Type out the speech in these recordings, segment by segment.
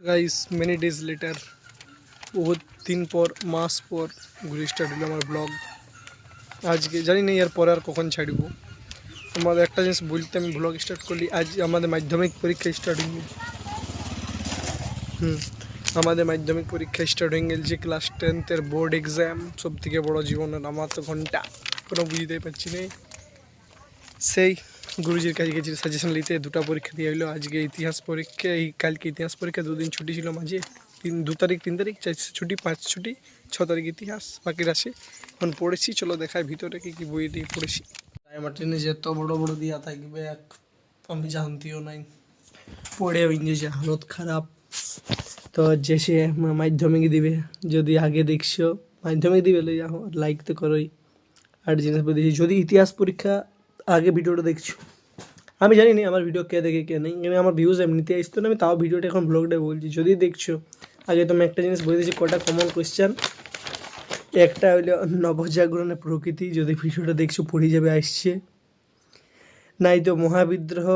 Guys many days letter, বহুত দিন পর মাস পর ঘুরে স্টার্ট হলো আমার ব্লগ। আজকে জানি না এর পরে আর কখন ছাড়ব। আমাদের একটা জিনিস বলতে আমি ব্লগ স্টার্ট করলি, আজ আমাদের মাধ্যমিক পরীক্ষা স্টার্ট হয়ে গেল। আমাদের মাধ্যমিক পরীক্ষা স্টার্ট হয়ে গেল, যে ক্লাস 10-এর বোর্ড এক্সাম, সব থেকে বড়ো জীবনের আমার তো ঘন্টা কোনো বুঝতেই পারছি না। সেই গুরুজির কাছে গেছি সাজেশন নিতে, দুটো পরীক্ষা দিয়ে হইলো। আজকে ইতিহাস পরীক্ষা, এই কালকে ইতিহাস পরীক্ষা, দুদিন ছুটি ছিল মাঝে। 2 তারিখ 3 তারিখ 4 ছুটি, 5 ছুটি, 6 তারিখ ইতিহাস, বাকি রাশি এখন পড়েছি। চলো দেখায় ভিতরে কি কি বই দিয়ে পড়েছি। মার্টিনে যে এত বড় বড় দিয়া থাকবে আমি জানতেও নাই, পড়ে ইংরেজি হালত খারাপ। তো যে সে মাধ্যমিক দিবে, যদি আগে দেখছো মাধ্যমিক দিবে লাইক তো করোই। আর জিনিস বলছি, যদি ইতিহাস পরীক্ষা আগে ভিডিওটা দেখছো, আমি জানি না আমার ভিডিও কে দেখে কে নেই, কিন্তু আমার ভিউজ এমনিতে আসতো না, আমি তাও ভিডিওটা এখন ব্লগটা বলছি। যদি দেখছো আগে তুমি একটা জিনিস বলে দিচ্ছি, কটা কমন কোয়েশ্চেন। একটা হইলো নবজাগরণের প্রকৃতি, যদি ভিডিওটা দেখছো পড়ে যাবে আসছে। নাই তো মহাবিদ্রোহ,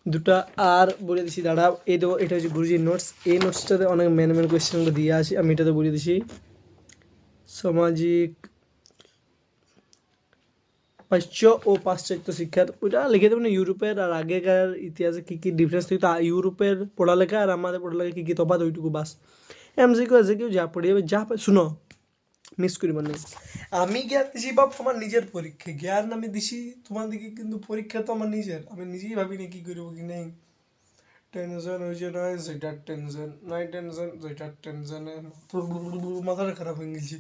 দুটা। আর বলে দিচ্ছি দাঁড়াও, এই তো এটা হচ্ছে গুরুজির নোটস, এই নোটসটাতে অনেক মেন কোয়েশ্চেনগুলো দিয়ে আছে, আমি এটাতে বলে দিচ্ছি। সামাজিক পাশ্চাত্য ও পাশ্চাত্য শিক্ষার ওইটা লিখে দেবেন। ইউরোপের আর আগেকার ইতিহাসে কী কী ডিফারেন্স থাকতো, ইউরোপের পড়ালেখা আর আমাদের পড়ালেখা কী কী তফাৎ, ওইটুকু বাস। এমসিকিউ আছে, কেউ যা পড়ে যাবে, যা শুনো মিস করিব না। আমি জ্ঞান দিছি বাপ আমার নিজের পরীক্ষা, জ্ঞান আমি দিছি তোমার দিকে, কিন্তু পরীক্ষা তো আমার নিজের। আমি নিজেই ভাবি না কী করবো কি নেই। টেনশন হয়েছে, নয় সেটার টেনশন, নয় টেনশন সেটার টেনশনে মাথাটা খারাপ হয়ে গেছে।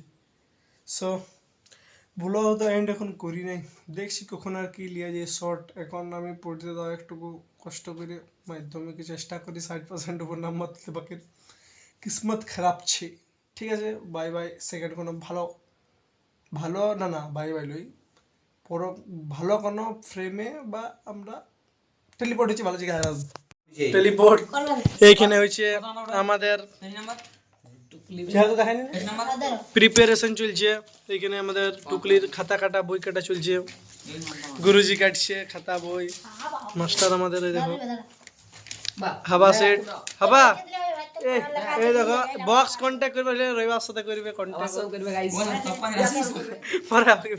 সো ব্লগ তো এন্ড এখন করি নাই, দেখছি কখন আর কি লিয়া যায় শর্ট। এখন আমি পড়তে দাও একটুকু কষ্ট করে, মাধ্যমিকে চেষ্টা করি 60% উপর নাম্বার তুলতে, বাকি কিসমত খারাপ ছে। ঠিক আছে, বাই বাই। সেকেন্ড কোনো ভালো ভালো না না বাই বাই লই, পর ভালো কোনো ফ্রেমে বা আমরা টেলিপোর্ট হচ্ছে ভালো জায়গায় আসবো। টেলিপোর্ট এইখানে হচ্ছে আমাদের প্রিপারেশন চলছে। এখানে আমাদের টুকলির খাতা কাটা, বই কাটা চলছে। গুরুজি কাটছে খাতা বই, মাস্টার আমাদের এই দেখো হাবা সেট হাবা। এই দেখো বক্স কন্ট্যাক্ট করবে, রবিবার সাথে করবে কন্ট্যাক্ট করবে গাইস। পরে আমাকে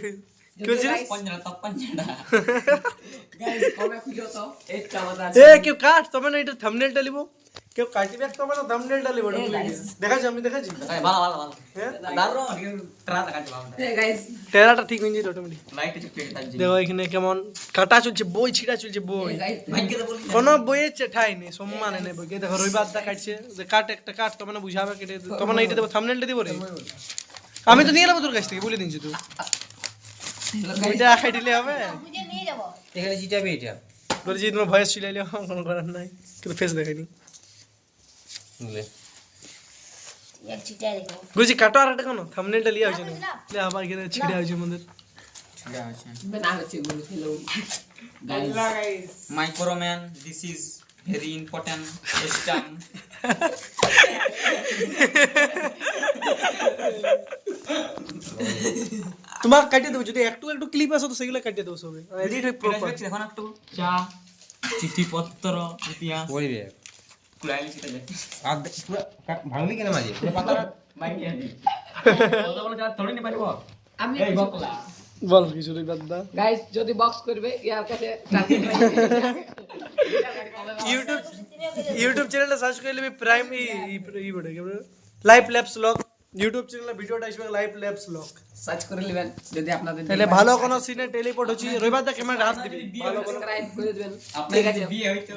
কেউ কাট তবে না, এটা থাম্বনেলটা লিবো, কেউ কাটিবে তবে না থাম্বনেলটা লিবো। দেখাচ্ছি আমি, দেখাচ্ছি টেরাটা ঠিক হয়ে যাবে অটোমেটিক। দেখো এখানে কেমন কাটা চলছে, বই ছিঁড়া চলছে, বই কোনো বইয়ের ঠাই নেই, সম্মান নেই বইকে। দেখো রবিবার দা কাটছে, কাট একটা কাট তবে না বুঝাবে, কেটে তবে না এটা দেবো, থাম্বনেলটা দিব রে। আমি তো নিয়ে নেবো তোর কাছ থেকে, বলে দিচ্ছি তুই এটা আখাই দিলে হবে। এখানে জিটাবে এটা বলছি, তোমার ভয়েস চিলাইলে কোনো করার নাই, কিন্তু ফেস দেখাইনি। বুঝছি কাটো আর একটা কোনো থাম্বনেলটা লিয়া হয়েছে না, আবার এখানে ছিঁড়া হয়েছে আমাদের। মাইক্রোম্যান, this is very important question. তোমার কাটিয়ে দেবো, যদি একটু একটু ক্লিপ আসো তো সেগুলো কাটিয়ে দেবো সবে। এডিট হয়ে প্রপার এখন একটু চা চিঠিপত্র ইতিহাস পড়িবে কুলাইলি সেটা দেখি আর পুরো ভাঙলি কেন মাঝে পুরো পাতাটা ভাঙি আনি কথা বলে যা থোড়ি নি পারবো আমি এই বকলা বল কিছু রে দাদা। গাইস যদি বক্স করবে ইয়ার কাছে ইউটিউব চ্যানেলটা সার্চ করে নেবে, প্রাইম ই বড় লাইভ ল্যাবস লক ইউটিউব চ্যানেলে ভিডিওটা আসবে, লাইভ ল্যাবস লক সার্চ করে নেবেন। যদি আপনাদের তাহলে ভালো কোনো সিনে টেলিপোর্ট হচ্ছে, রবিবার দা ক্যামেরা হাত দিবি, ভালো কোনো সাবস্ক্রাইব করে দিবেন। আপনার কাছে বিয়ে হইতো।